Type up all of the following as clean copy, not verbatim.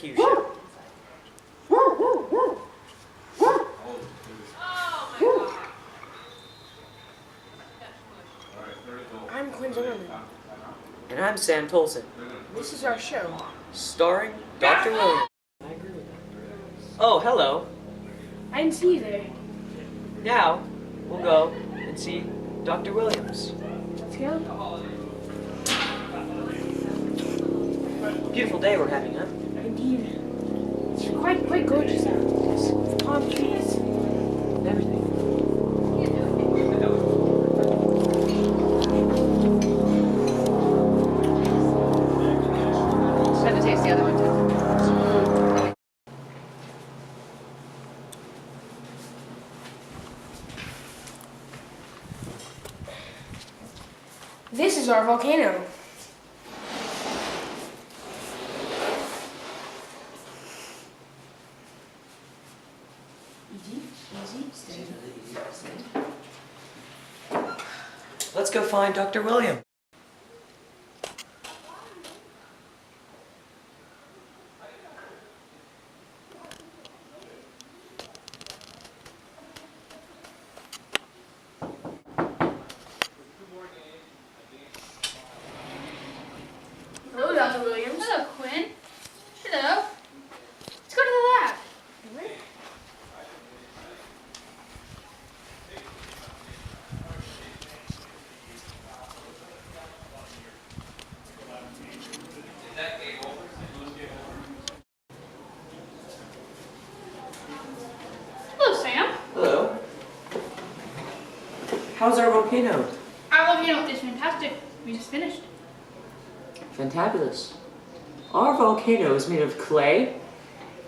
diffusion. I'm Quinn Zimmerman. And I'm Sam Tolson, This is our show. starring Dr. Williams. Oh, hello. I didn't see you there. Now, we'll go and see Dr. Williams. Let's go. Beautiful day we're having, huh? Indeed. It's quite gorgeous out. There's palm trees and everything. Should have taste the other one too. This is our volcano. Easy, steady. Let's go find Dr. Williams. Hello, Dr. Williams. Hello, Quinn. Hello. Let's go to the lab. Hello, Sam. Hello. How's our volcano? Our volcano is fantastic. We just finished. Fantabulous. Our volcano is made of clay,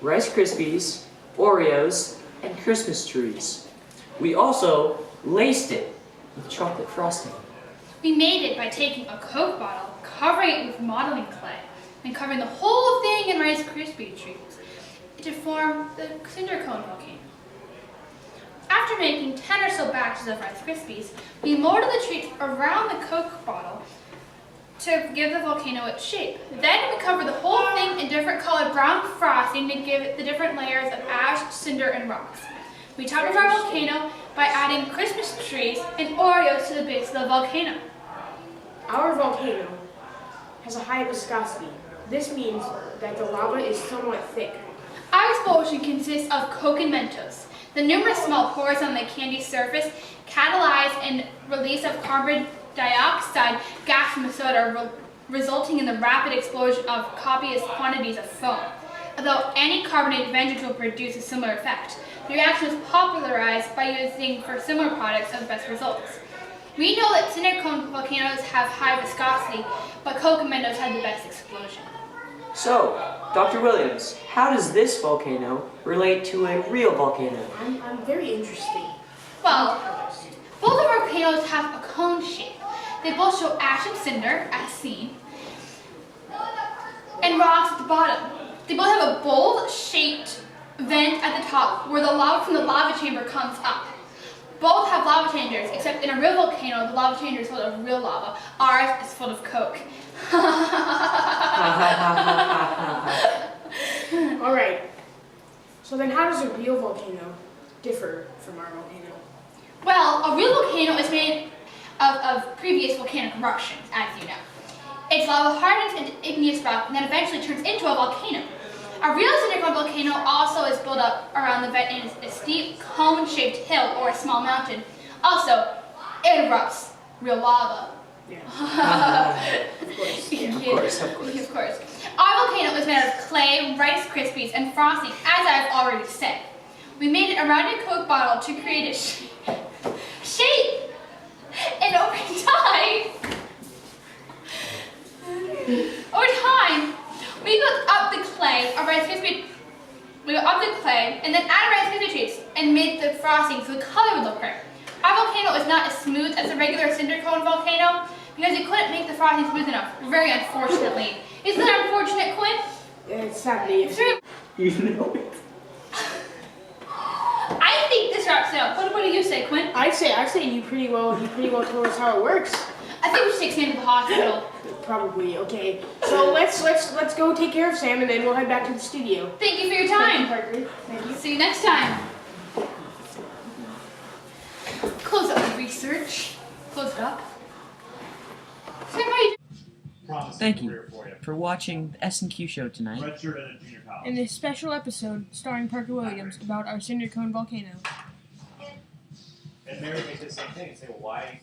Rice Krispies, Oreos, and Christmas trees. We also laced it with chocolate frosting. We made it by taking a Coke bottle, covering it with modeling clay, and covering the whole thing in Rice Krispie treats to form the cinder-cone volcano. After making 10 or so batches of Rice Krispies, we molded the treats around the Coke bottle to give the volcano its shape. Then we covered the whole thing in different colored brown frosting to give it the different layers of ash, cinder, and rocks. We topped our volcano by adding Christmas trees and Oreos to the base of the volcano. Our volcano has a high viscosity. This means that the lava is somewhat thick. Our explosion consists of Coke and Mentos. The numerous small pores on the candy surface catalyze and release of carbon dioxide gas from the soda, resulting in the rapid explosion of copious quantities of foam. Although any carbonated vengeance will produce a similar effect, the reaction was popularized by using for similar products of best results. We know that cinder-cone volcanoes have high viscosity, but Coke and Mentos had the best explosion. So, Dr. Williams, how does this volcano relate to a real volcano? I'm very interested. Well, both of our volcanoes have a cone shape. They both show ash and cinder, as seen, and rocks at the bottom. They both have a bowl-shaped vent at the top where the lava from the lava chamber comes up. Both have lava chambers, except in a real volcano, the lava chamber is full of real lava. Ours is full of Coke. All right. So then how does a real volcano differ from our volcano? Well, a real volcano is made of previous volcanic eruptions, as you know. Its lava hardens into igneous rock and then eventually turns into a volcano. A real cinder-cone volcano also is built up around the vent in a steep cone-shaped hill or a small mountain. Also, it erupts real lava. Yeah. Of course. Yeah. Of course. Of course. Our volcano is made out of clay, Rice Krispies, and frosting, as I've already said. We made it around a Coke bottle to create a shape. And over time, we built up the clay of Rice Krispie. We built up the clay and then added Rice Krispie treats and made the frosting so the color would look right. Our volcano is not as smooth as a regular cinder-cone volcano because it couldn't make the frosting smooth enough, very unfortunately. Isn't that unfortunate, Quinn? It's sadly. It's very... You know it. I think this start, so what do you say, Quinn? I'd say you pretty well told us how it works. I think we should take Sam to the hospital. Probably. Okay. So let's go take care of Sam, and then we'll head back to the studio. Thank you for your Thank you, time. Parker. Thank you. See you next time. Close up the research. Close it up. Sam, how you doing? Thank you for watching the S&Q show tonight. In this special episode starring Parker Williams about our cinder-cone volcano. And Mary may say the same thing and say, well, why?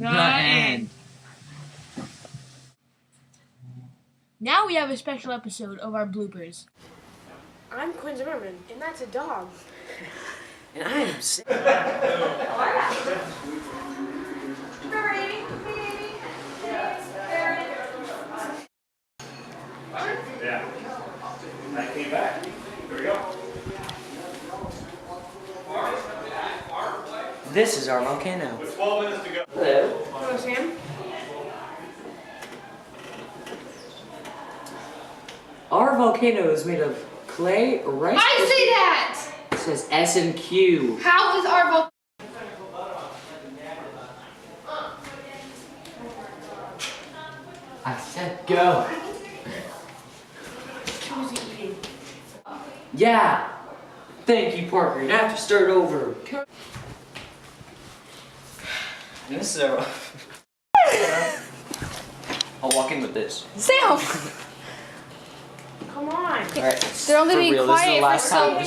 The end. Now we have a special episode of our bloopers. I'm Quinn Zimmerman, and that's a dog. And I am sick. Yeah. I came back. Here we go. This is our volcano. With 12 minutes to go. Hello. Hello, Sam. Our volcano is made of clay, rice. I say that! It says S&Q. How is our volcano? I said go. Who's eating? Yeah. Thank you, Parker. You have to start over. And this is our... I'll walk in with this. Sam! Come on. Alright. They're only for being real, quiet for this is the last so time.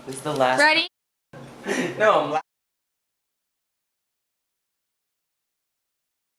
This is the last. Ready? No, I'm